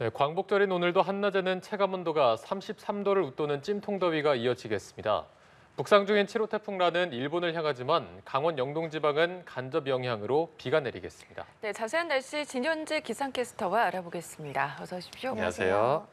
네, 광복절인 오늘도 한낮에는 체감온도가 33도를 웃도는 찜통더위가 이어지겠습니다. 북상 중인 7호 태풍 란은 일본을 향하지만 강원 영동 지방은 간접 영향으로 비가 내리겠습니다. 네, 자세한 날씨 진현재 기상캐스터와 알아보겠습니다. 어서 오십시오. 안녕하세요.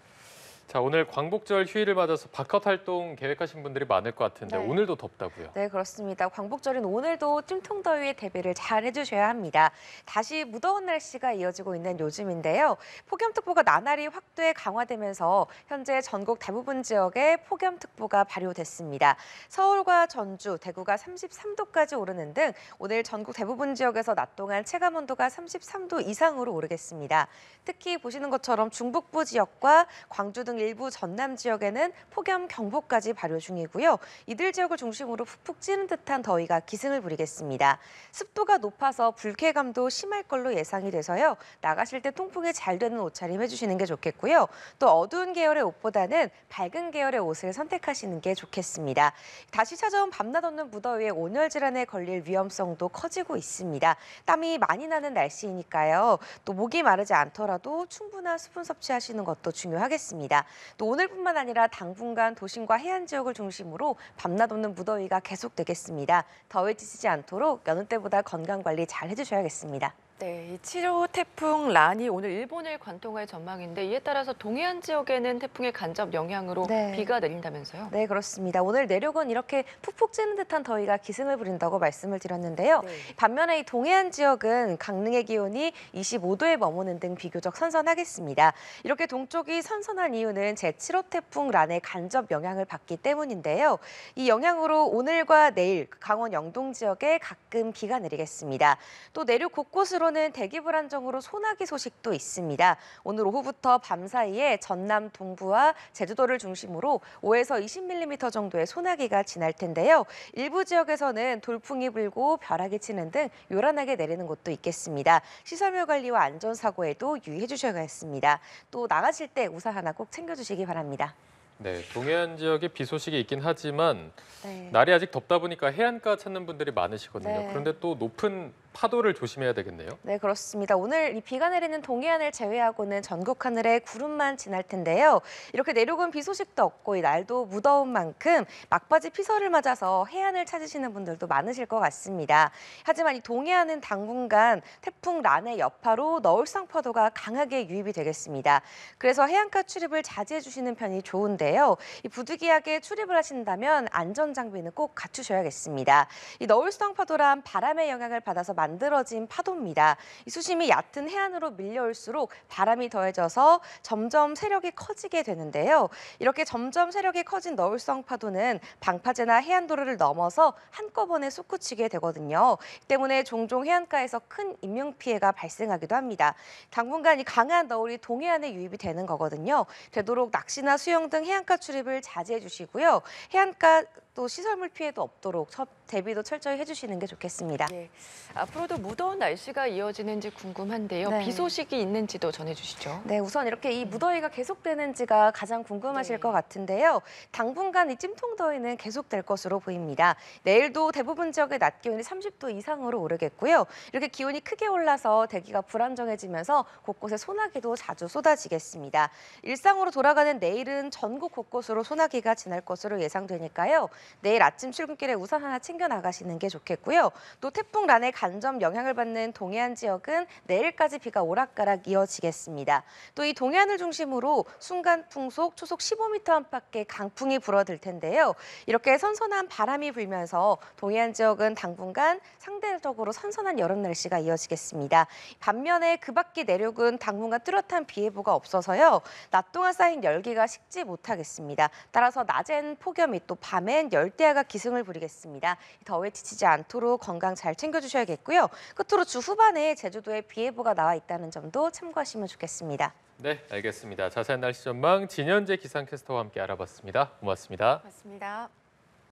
자, 오늘 광복절 휴일을 맞아서 바깥 활동 계획하신 분들이 많을 것 같은데 네. 오늘도 덥다고요? 네, 그렇습니다. 광복절인 오늘도 찜통더위에 대비를 잘 해주셔야 합니다. 다시 무더운 날씨가 이어지고 있는 요즘인데요. 폭염특보가 나날이 확대 강화되면서 현재 전국 대부분 지역에 폭염특보가 발효됐습니다. 서울과 전주, 대구가 33도까지 오르는 등 오늘 전국 대부분 지역에서 낮 동안 체감온도가 33도 이상으로 오르겠습니다. 특히 보시는 것처럼 중북부 지역과 광주 등 일부 전남 지역에는 폭염 경보까지 발효 중이고요. 이들 지역을 중심으로 푹푹 찌는 듯한 더위가 기승을 부리겠습니다. 습도가 높아서 불쾌감도 심할 걸로 예상이 돼서요. 나가실 때 통풍이 잘 되는 옷차림 해주시는 게 좋겠고요. 또 어두운 계열의 옷보다는 밝은 계열의 옷을 선택하시는 게 좋겠습니다. 다시 찾아온 밤낮 없는 무더위에 온열 질환에 걸릴 위험성도 커지고 있습니다. 땀이 많이 나는 날씨이니까요. 또 목이 마르지 않더라도 충분한 수분 섭취하시는 것도 중요하겠습니다. 또 오늘뿐만 아니라 당분간 도심과 해안 지역을 중심으로 밤낮 없는 무더위가 계속되겠습니다. 더위에 지치지 않도록 여느 때보다 건강 관리 잘 해주셔야겠습니다. 네, 이 7호 태풍 란이 오늘 일본을 관통할 전망인데 이에 따라서 동해안 지역에는 태풍의 간접 영향으로 네. 비가 내린다면서요? 네, 그렇습니다. 오늘 내륙은 이렇게 푹푹 찌는 듯한 더위가 기승을 부린다고 말씀을 드렸는데요. 네. 반면에 이 동해안 지역은 강릉의 기온이 25도에 머무는 등 비교적 선선하겠습니다. 이렇게 동쪽이 선선한 이유는 제7호 태풍 란의 간접 영향을 받기 때문인데요. 이 영향으로 오늘과 내일 강원 영동 지역에 가끔 비가 내리겠습니다. 또 내륙 곳곳으로는 대기 불안정으로 소나기 소식도 있습니다. 오늘 오후부터 밤 사이에 전남 동부와 제주도를 중심으로 5에서 20mm 정도의 소나기가 지날 텐데요. 일부 지역에서는 돌풍이 불고 벼락이 치는 등 요란하게 내리는 곳도 있겠습니다. 시설물 관리와 안전사고에도 유의해 주셔야겠습니다. 또 나가실 때 우산 하나 꼭 챙겨주시기 바랍니다. 네, 동해안 지역에 비 소식이 있긴 하지만 네. 날이 아직 덥다 보니까 해안가 찾는 분들이 많으시거든요. 네. 그런데 또 높은 파도를 조심해야 되겠네요. 네, 그렇습니다. 오늘 이 비가 내리는 동해안을 제외하고는 전국 하늘에 구름만 지날 텐데요. 이렇게 내륙은 비 소식도 없고 이 날도 무더운 만큼 막바지 피서를 맞아서 해안을 찾으시는 분들도 많으실 것 같습니다. 하지만 이 동해안은 당분간 태풍 란의 여파로 너울성 파도가 강하게 유입이 되겠습니다. 그래서 해안가 출입을 자제해 주시는 편이 좋은데요. 이 부득이하게 출입을 하신다면 안전 장비는 꼭 갖추셔야겠습니다. 이 너울성 파도란 바람의 영향을 받아서 만들어진 파도입니다. 이 수심이 얕은 해안으로 밀려올수록 바람이 더해져서 점점 세력이 커지게 되는데요. 이렇게 점점 세력이 커진 너울성 파도는 방파제나 해안도로를 넘어서 한꺼번에 솟구치게 되거든요. 때문에 종종 해안가에서 큰 인명피해가 발생하기도 합니다. 당분간 이 강한 너울이 동해안에 유입이 되는 거거든요. 되도록 낚시나 수영 등 해안가 출입을 자제해 주시고요. 해안가 또 시설물 피해도 없도록 대비도 철저히 해주시는 게 좋겠습니다. 네, 앞으로도 무더운 날씨가 이어지는지 궁금한데요. 네. 비 소식이 있는지도 전해주시죠. 네, 우선 이렇게 이 무더위가 계속되는지가 가장 궁금하실 네. 것 같은데요. 당분간 이 찜통더위는 계속될 것으로 보입니다. 내일도 대부분 지역의 낮 기온이 30도 이상으로 오르겠고요. 이렇게 기온이 크게 올라서 대기가 불안정해지면서 곳곳에 소나기도 자주 쏟아지겠습니다. 일상으로 돌아가는 내일은 전국 곳곳으로 소나기가 지날 것으로 예상되니까요. 내일 아침 출근길에 우산 하나 챙겨 나가시는 게 좋겠고요. 또 태풍 란의 간접 영향을 받는 동해안 지역은 내일까지 비가 오락가락 이어지겠습니다. 또 이 동해안을 중심으로 순간 풍속 초속 15m 안팎의 강풍이 불어들 텐데요. 이렇게 선선한 바람이 불면서 동해안 지역은 당분간 상대적으로 선선한 여름 날씨가 이어지겠습니다. 반면에 그 밖의 내륙은 당분간 뚜렷한 비 예보가 없어서요. 낮 동안 쌓인 열기가 식지 못하겠습니다. 따라서 낮엔 폭염이 또 밤엔 열대야가 기승을 부리겠습니다. 더위에 지치지 않도록 건강 잘 챙겨주셔야겠고요. 끝으로 주 후반에 제주도에 비 예보가 나와 있다는 점도 참고하시면 좋겠습니다. 네, 알겠습니다. 자세한 날씨 전망 진현재 기상캐스터와 함께 알아봤습니다. 고맙습니다. 맞습니다.